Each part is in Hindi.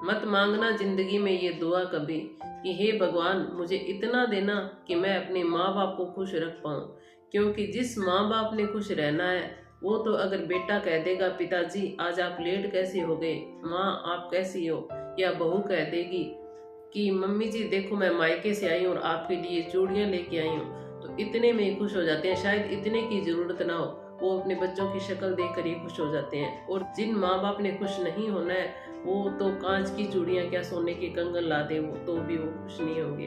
मत मांगना जिंदगी में ये दुआ कभी कि हे भगवान मुझे इतना देना कि मैं अपने माँ बाप को खुश रख पाऊँ। क्योंकि जिस माँ बाप ने खुश रहना है वो तो अगर बेटा कह देगा पिताजी आज आप लेट कैसे हो गए, माँ आप कैसी हो, या बहू कह देगी कि मम्मी जी देखो मैं मायके से आई हूँ और आपके लिए चूड़ियाँ लेके आई हूँ, तो इतने में ही खुश हो जाते हैं। शायद इतने की जरूरत ना हो, वो अपने बच्चों की शक्ल देखकर ही खुश हो जाते हैं। और जिन माँ बाप ने खुश नहीं होना है वो तो कांच की चूड़ियाँ क्या सोने के कंगन ला दे वो तो भी वो खुश नहीं होंगे।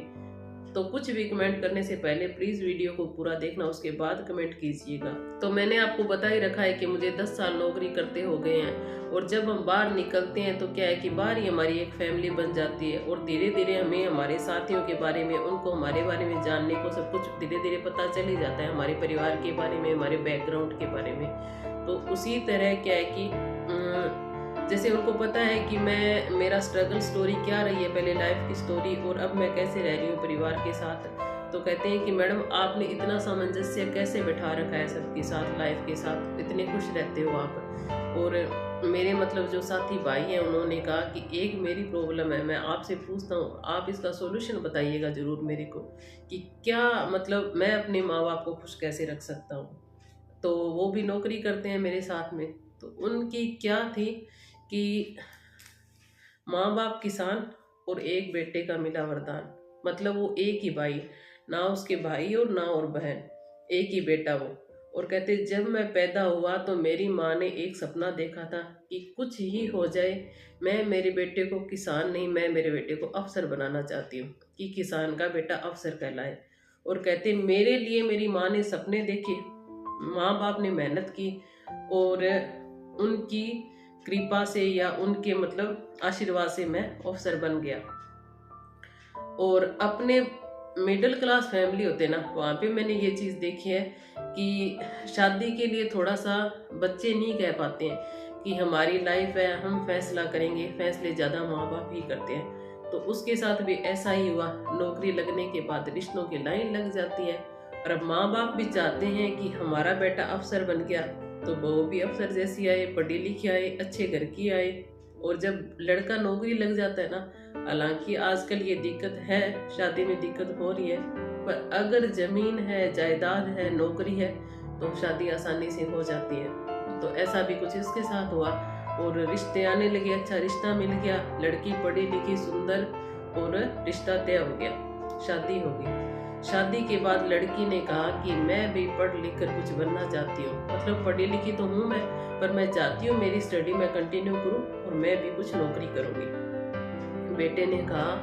तो कुछ भी कमेंट करने से पहले प्लीज वीडियो को पूरा देखना, उसके बाद कमेंट कीजिएगा। तो मैंने आपको बता ही रखा है कि मुझे 10 साल नौकरी करते हो गए हैं, और जब हम बाहर निकलते हैं तो क्या है कि बाहर ही हमारी एक फैमिली बन जाती है, और धीरे धीरे हमें हमारे साथियों के बारे में, उनको हमारे बारे में जानने को सब कुछ धीरे धीरे पता चल ही जाता है, हमारे परिवार के बारे में, हमारे बैकग्राउंड के बारे में। तो उसी तरह क्या है कि जैसे उनको पता है कि मेरा स्ट्रगल स्टोरी क्या रही है, पहले लाइफ की स्टोरी, और अब मैं कैसे रह रही हूँ परिवार के साथ। तो कहते हैं कि मैडम आपने इतना सामंजस्य कैसे बैठा रखा है सबके साथ, लाइफ के साथ इतने खुश रहते हो आप। और मेरे मतलब जो साथी भाई हैं उन्होंने कहा कि एक मेरी प्रॉब्लम है, मैं आपसे पूछता हूँ आप इसका सॉल्यूशन बताइएगा ज़रूर मेरे को, कि क्या मतलब मैं अपने माँ बाप को खुश कैसे रख सकता हूँ। तो वो भी नौकरी करते हैं मेरे साथ में। तो उनकी क्या थी कि माँ बाप किसान और एक बेटे का मिला वरदान, मतलब वो एक ही भाई, ना उसके भाई और ना और बहन, एक ही बेटा वो। और कहते जब मैं पैदा हुआ तो मेरी माँ ने एक सपना देखा था कि कुछ ही हो जाए मैं मेरे बेटे को किसान नहीं, मैं मेरे बेटे को अफसर बनाना चाहती हूँ कि किसान का बेटा अफसर कहलाए। और कहते मेरे लिए मेरी माँ ने सपने देखे, माँ बाप ने मेहनत की, और उनकी कृपा से या उनके मतलब आशीर्वाद से मैं अफसर बन गया। और अपने मिडिल क्लास फैमिली होते ना, वहाँ पे मैंने ये चीज़ देखी है कि शादी के लिए थोड़ा सा बच्चे नहीं कह पाते हैं कि हमारी लाइफ है हम फैसला करेंगे, फैसले ज़्यादा माँ बाप ही करते हैं। तो उसके साथ भी ऐसा ही हुआ, नौकरी लगने के बाद रिश्तों की लाइन लग जाती है, और अब माँ बाप भी चाहते हैं कि हमारा बेटा अफसर बन गया तो बहू भी अफसर जैसी आए, पढ़ी लिखी आए, अच्छे घर की आए। और जब लड़का नौकरी लग जाता है ना, हालांकि आजकल ये दिक्कत है, शादी में दिक्कत हो रही है, पर अगर जमीन है, जायदाद है, नौकरी है तो शादी आसानी से हो जाती है। तो ऐसा भी कुछ इसके साथ हुआ, और रिश्ते आने लगे, अच्छा रिश्ता मिल गया, लड़की पढ़ी लिखी सुंदर, और रिश्ता तय हो गया, शादी हो गई। शादी के बाद लड़की ने कहा कि मैं भी पढ़ लिख कर कुछ बनना चाहती हूँ, मतलब पढ़ी लिखी तो हूँ मैं, पर मैं चाहती हूँ मेरी स्टडी मैं कंटिन्यू करूँ और मैं भी कुछ नौकरी करूँगी। बेटे ने कहा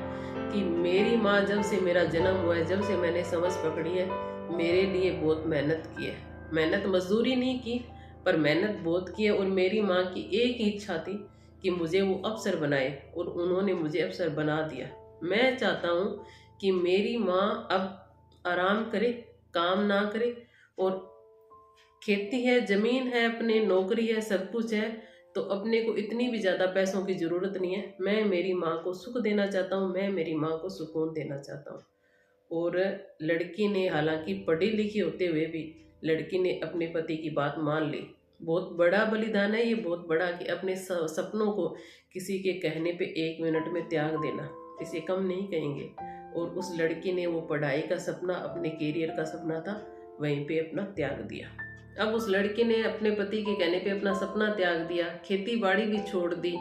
कि मेरी माँ जब से मेरा जन्म हुआ है, जब से मैंने समझ पकड़ी है, मेरे लिए बहुत मेहनत की है, मेहनत मजदूरी नहीं की पर मेहनत बहुत की है। और मेरी माँ की एक ही इच्छा थी कि मुझे वो अफसर बनाए, और उन्होंने मुझे अफसर बना दिया। मैं चाहता हूँ कि मेरी माँ अब आराम करे, काम ना करे, और खेती है, जमीन है, अपने नौकरी है, सब कुछ है, तो अपने को इतनी भी ज़्यादा पैसों की ज़रूरत नहीं है। मैं मेरी माँ को सुख देना चाहता हूँ, मैं मेरी माँ को सुकून देना चाहता हूँ। और लड़की ने हालांकि पढ़ी लिखी होते हुए भी लड़की ने अपने पति की बात मान ली। बहुत बड़ा बलिदान है ये, बहुत बड़ा, कि अपने सपनों को किसी के कहने पे 1 मिनट में त्याग देना, इसे कम नहीं कहेंगे। और उस लड़की ने वो पढ़ाई का सपना, अपने कैरियर का सपना था, वहीं पे अपना त्याग दिया। अब उस लड़की ने अपने पति के कहने पे अपना सपना त्याग दिया, खेती बाड़ी भी छोड़ दी,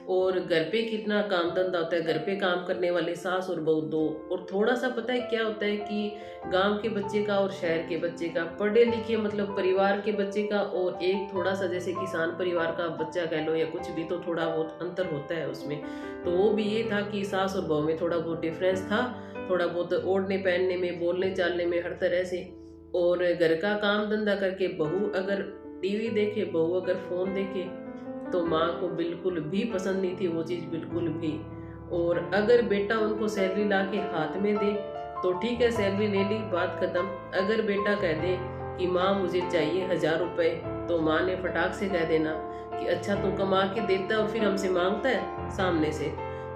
और घर पे कितना काम धंधा होता है, घर पे काम करने वाले सास और बहू दो। और थोड़ा सा पता है क्या होता है कि गांव के बच्चे का और शहर के बच्चे का, पढ़े लिखे मतलब परिवार के बच्चे का, और एक थोड़ा सा जैसे किसान परिवार का बच्चा कह लो या कुछ भी, तो थोड़ा बहुत अंतर होता है उसमें। तो वो भी ये था कि सास और बहू में थोड़ा बहुत डिफरेंस था, थोड़ा बहुत ओढ़ने पहनने में, बोलने चालने में, हर तरह से। और घर का काम धंधा करके बहू अगर टीवी देखे, बहू अगर फोन देखे, तो माँ को बिल्कुल भी पसंद नहीं थी वो चीज़, बिल्कुल भी। और अगर बेटा उनको सैलरी ला के हाथ में दे तो ठीक है, सैलरी ले ली, बात खत्म। अगर बेटा कह दे कि माँ मुझे चाहिए 1000 रुपए, तो माँ ने फटाक से कह देना कि अच्छा तू कमा के देता है और फिर हमसे मांगता है सामने से।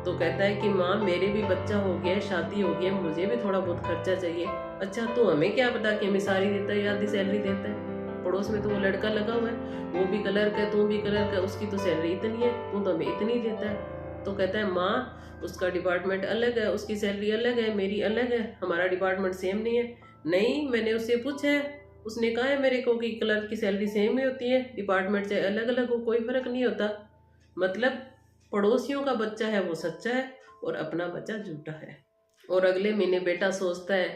तो कहता है कि माँ मेरे भी बच्चा हो गया है, शादी हो गई है, मुझे भी थोड़ा बहुत खर्चा चाहिए। अच्छा तो हमें क्या पता कि हमें सारी देता है या आधी सैलरी देता है, पड़ोस में तो वो लड़का लगा हुआ है, वो भी कलर का, तू भी कलर का, उसकी तो सैलरी इतनी है, तू तो हमें इतनी देता है। तो कहता है माँ उसका डिपार्टमेंट अलग है, उसकी सैलरी अलग है, मेरी अलग है, हमारा डिपार्टमेंट सेम नहीं है। नहीं, मैंने उससे पूछा है, उसने कहा है मेरे को कि क्लर्क की सैलरी सेम ही होती है, डिपार्टमेंट चाहे अलग अलग हो कोई फर्क नहीं होता। मतलब पड़ोसियों का बच्चा है वो सच्चा है और अपना बच्चा झूठा है। और अगले महीने बेटा सोचता है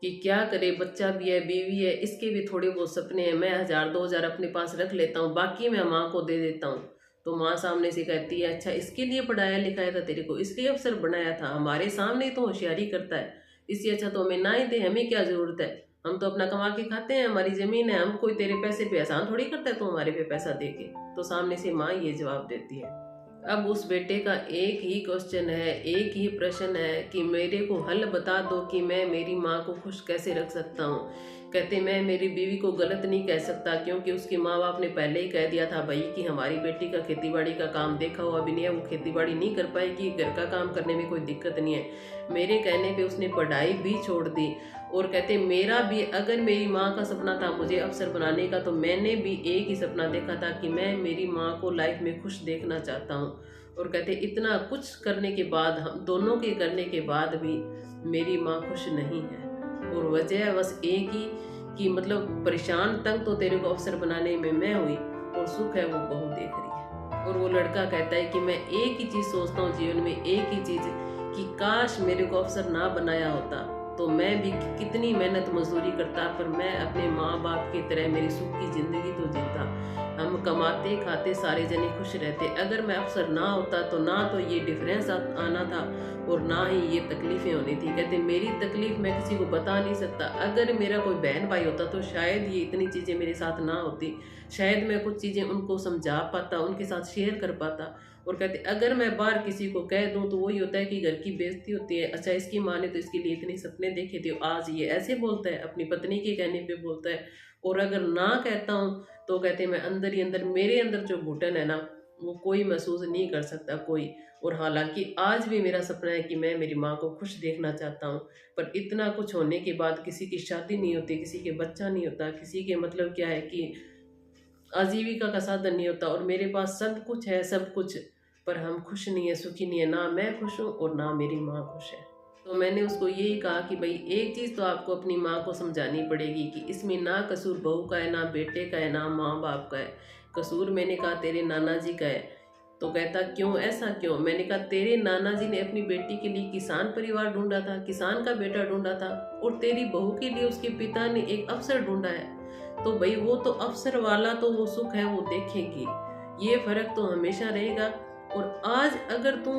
कि क्या करे, बच्चा भी है, बीवी है, इसके भी थोड़े बहुत सपने हैं, मैं 1000-2000 अपने पास रख लेता हूँ, बाकी मैं माँ को दे देता हूँ। तो माँ सामने से कहती है अच्छा इसके लिए पढ़ाया लिखाया था तेरे को, इसलिए अफसर बनाया था, हमारे सामने तो होशियारी करता है, इससे अच्छा तो हमें ना ही दे, हमें क्या जरूरत है, हम तो अपना कमा के खाते हैं, हमारी जमीन है, हम कोई तेरे पैसे पे एहसान थोड़ी करता है तो हमारे पे पैसा दे के। तो सामने से माँ ये जवाब देती है। अब उस बेटे का एक ही क्वेश्चन है, एक ही प्रश्न है कि मेरे को हल बता दो कि मैं मेरी माँ को खुश कैसे रख सकता हूँ। कहते मैं मेरी बीवी को गलत नहीं कह सकता क्योंकि उसके माँ बाप ने पहले ही कह दिया था भाई कि हमारी बेटी का खेतीबाड़ी का काम देखा हुआ भी नहीं है, वो खेतीबाड़ी नहीं कर पाएगी, घर का काम करने में कोई दिक्कत नहीं है। मेरे कहने पे उसने पढ़ाई भी छोड़ दी। और कहते मेरा भी, अगर मेरी माँ का सपना था मुझे अफसर बनाने का, तो मैंने भी एक ही सपना देखा था कि मैं मेरी माँ को लाइफ में खुश देखना चाहता हूँ। और कहते इतना कुछ करने के बाद, हम दोनों के करने के बाद भी मेरी माँ खुश नहीं है। और वजह है बस एक ही कि मतलब परेशान तंग तो तेरे को अफसर बनाने में मैं हुई और सुख है वो बहू देख रही है। और वो लड़का कहता है कि मैं एक ही चीज़ सोचता हूँ जीवन में, एक ही चीज़ कि काश मेरे को अफसर ना बनाया होता तो मैं भी कितनी मेहनत मजदूरी करता, पर मैं अपने माँ बाप की तरह मेरी सुख की जिंदगी तो जीता, हम कमाते खाते सारे जने खुश रहते। अगर मैं अफसर ना होता तो ना तो ये डिफरेंस आना था और ना ही ये तकलीफें होनी थी। कहते मेरी तकलीफ मैं किसी को बता नहीं सकता, अगर मेरा कोई बहन भाई होता तो शायद ये इतनी चीज़ें मेरे साथ ना होती, शायद मैं कुछ चीज़ें उनको समझा पाता, उनके साथ शेयर कर पाता। और कहते अगर मैं बाहर किसी को कह दूं तो वही होता है कि घर की बेइज्जती होती है, अच्छा इसकी माँ ने तो इसके लिए इतने सपने देखे थे, आज ये ऐसे बोलता है, अपनी पत्नी के कहने पे बोलता है। और अगर ना कहता हूँ तो कहते मैं अंदर ही अंदर, मेरे अंदर जो घुटन है ना वो कोई महसूस नहीं कर सकता कोई। और हालांकि आज भी मेरा सपना है कि मैं मेरी माँ को खुश देखना चाहता हूँ, पर इतना कुछ होने के बाद किसी की शादी नहीं होती, किसी के बच्चा नहीं होता, किसी के मतलब क्या है कि आजीविका का साधन नहीं होता, और मेरे पास सब कुछ है, सब कुछ, पर हम खुश नहीं है, सुखी नहीं है, ना मैं खुश हूँ और ना मेरी माँ खुश है। तो मैंने उसको यही कहा कि भाई एक चीज़ तो आपको अपनी माँ को समझानी पड़ेगी कि इसमें ना कसूर बहू का है, ना बेटे का है, ना माँ बाप का है, कसूर मैंने कहा तेरे नाना जी का है। तो कहता क्यों, ऐसा क्यों? मैंने कहा तेरे नाना जी ने अपनी बेटी के लिए किसान परिवार ढूंढा था, किसान का बेटा ढूंढा था, और तेरी बहू के लिए उसके पिता ने एक अफसर ढूंढा है। तो भाई वो तो अफसर वाला तो वो सुख है वो देखेगी, ये फर्क तो हमेशा रहेगा। और आज अगर तू,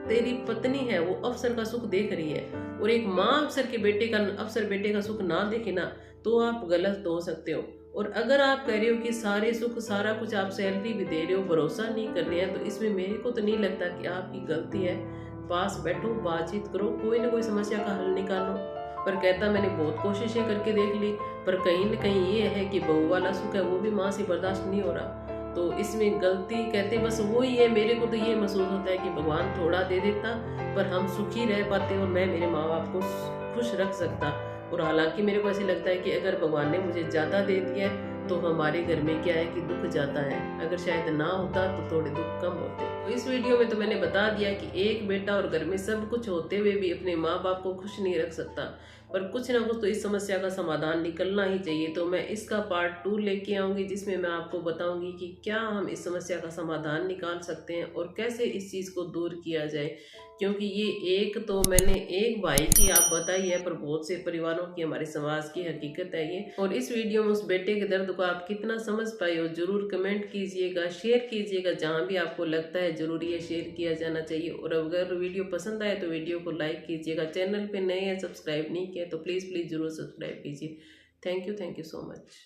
तेरी पत्नी है वो अफसर का सुख देख रही है और एक माँ अफसर बेटे का सुख ना देखे ना, तो आप गलत तो हो सकते हो। और अगर आप कह रहे हो कि सारे सुख सारा कुछ आप सैलरी भी दे रहे हो, भरोसा नहीं कर रहे हैं, तो इसमें मेरे को तो नहीं लगता कि आपकी गलती है। पास बैठो, बातचीत करो, कोई ना कोई समस्या का हल निकालो। पर कहता मैंने बहुत कोशिशें करके देख ली, पर कहीं न कहीं ये है कि बहू वाला सुख है वो भी माँ से बर्दाश्त नहीं हो रहा। तो इसमें गलती कहते बस वही है। मेरे को तो ये महसूस होता है कि भगवान थोड़ा दे देता पर हम सुखी रह पाते और मैं मेरे माँ बाप को खुश रख सकता। और हालांकि मेरे को ऐसे लगता है कि अगर भगवान ने मुझे ज़्यादा दे दिया है तो हमारे घर में क्या है कि दुख ज़्यादा है, अगर शायद ना होता तो थोड़े दुख कम होते। तो इस वीडियो में तो मैंने बता दिया कि एक बेटा और घर में सब कुछ होते हुए भी अपने माँ बाप को खुश नहीं रख सकता, पर कुछ ना कुछ तो इस समस्या का समाधान निकलना ही चाहिए। तो मैं इसका पार्ट 2 लेके आऊँगी जिसमें मैं आपको बताऊँगी कि क्या हम इस समस्या का समाधान निकाल सकते हैं और कैसे इस चीज़ को दूर किया जाए। क्योंकि ये एक तो मैंने एक भाई की आप बताई है, पर बहुत से परिवारों की, हमारे समाज की हकीकत है ये। और इस वीडियो में उस बेटे के दर्द को आप कितना समझ पाए हो जरूर कमेंट कीजिएगा, शेयर कीजिएगा, जहाँ भी आपको लगता है जरूरी है शेयर किया जाना चाहिए। और अगर वीडियो पसंद आए तो वीडियो को लाइक कीजिएगा, चैनल पे नए हैं सब्सक्राइब नहीं किया तो प्लीज़ जरूर सब्सक्राइब कीजिए। Thank you so much.